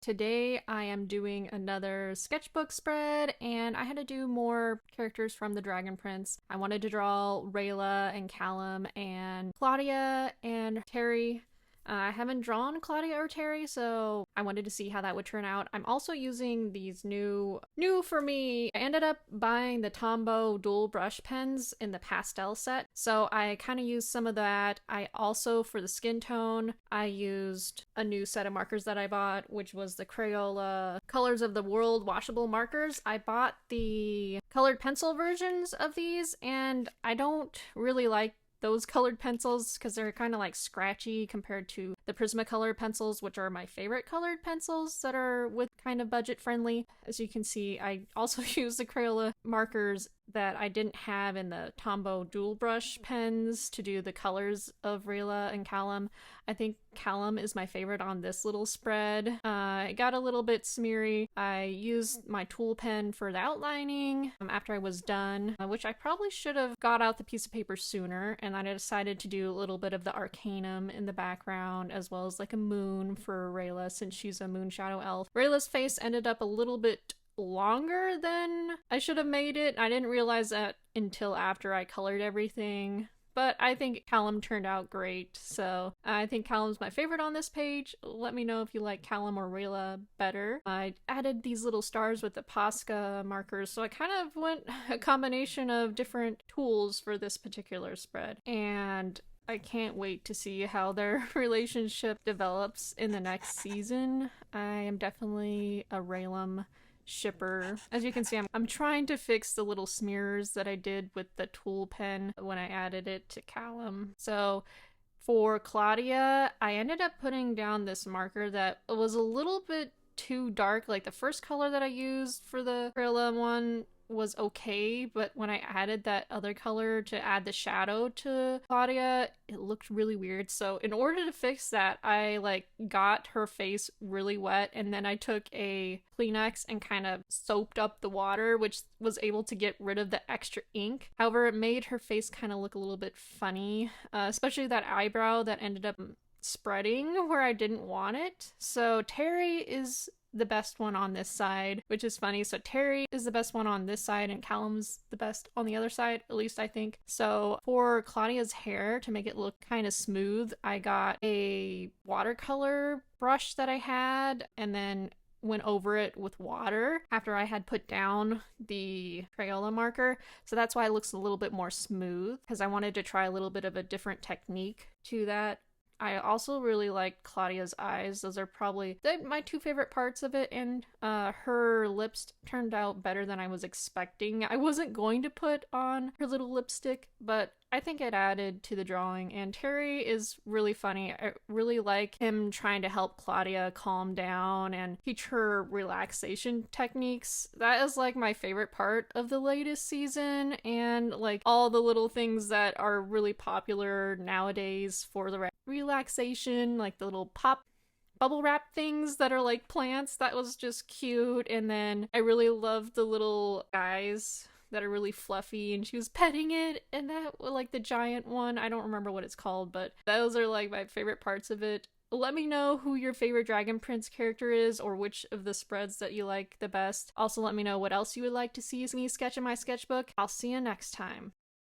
Today I am doing another sketchbook spread, and I had to do more characters from the Dragon Prince. I wanted to draw Rayla and Callum and Claudia and Terry. I haven't drawn Claudia or Terry, so I wanted to see how that would turn out. I'm also using these new for me. I ended up buying the Tombow dual brush pens in the pastel set, so I kind of used some of that. I also, for the skin tone, I used a new set of markers that I bought, which was the Crayola Colors of the World washable markers. I bought the colored pencil versions of these, and I don't really like those colored pencils because they're kind of like scratchy compared to the Prismacolor pencils, which are my favorite colored pencils that are with kind of budget friendly. As you can see, I also use the Crayola markers that I didn't have in the Tombow dual brush pens to do the colors of Rayla and Callum. I think Callum is my favorite on this little spread. It got a little bit smeary. I used my tool pen for the outlining after I was done, which I probably should have got out the piece of paper sooner, and then I decided to do a little bit of the arcanum in the background as well as like a moon for Rayla since she's a moon shadow elf. Rayla's face ended up a little bit longer than I should have made it. I didn't realize that until after I colored everything. But I think Callum turned out great, so I think Callum's my favorite on this page. Let me know if you like Callum or Rayla better. I added these little stars with the Posca markers, so I kind of went a combination of different tools for this particular spread. And I can't wait to see how their relationship develops in the next season. I am definitely a Raylum shipper. As you can see, I'm trying to fix the little smears that I did with the tool pen when I added it to Callum. So for Claudia, I ended up putting down this marker that was a little bit too dark. Like the first color that I used for the Crayola one was okay, but when I added that other color to add the shadow to Claudia, it looked really weird. So in order to fix that, I got her face really wet, and then I took a Kleenex and kind of soaped up the water, which was able to get rid of the extra ink. However, it made her face kind of look a little bit funny, especially that eyebrow that ended up spreading where I didn't want it. So Terry is the best one on this side, which is funny. So Terry is the best one on this side and Callum's the best on the other side, at least I think. So for Claudia's hair, to make it look kind of smooth, I got a watercolor brush that I had and then went over it with water after I had put down the Crayola marker. So that's why it looks a little bit more smooth, because I wanted to try a little bit of a different technique to that. I also really liked Claudia's eyes. Those are probably my two favorite parts of it, and her lips turned out better than I was expecting. I wasn't going to put on her little lipstick, but I think it added to the drawing. And Terry is really funny. I really like him trying to help Claudia calm down and teach her relaxation techniques. That is like my favorite part of the latest season, and like all the little things that are really popular nowadays for the relaxation, like the little pop bubble wrap things that are like plants. That was just cute. And then I really loved the little guys that are really fluffy, and she was petting it, and that, like the giant one, I don't remember what it's called, but those are like my favorite parts of it. Let me know who your favorite Dragon Prince character is, or which of the spreads that you like the best. Also let me know what else you would like to see me sketch in my sketchbook. I'll see you next time.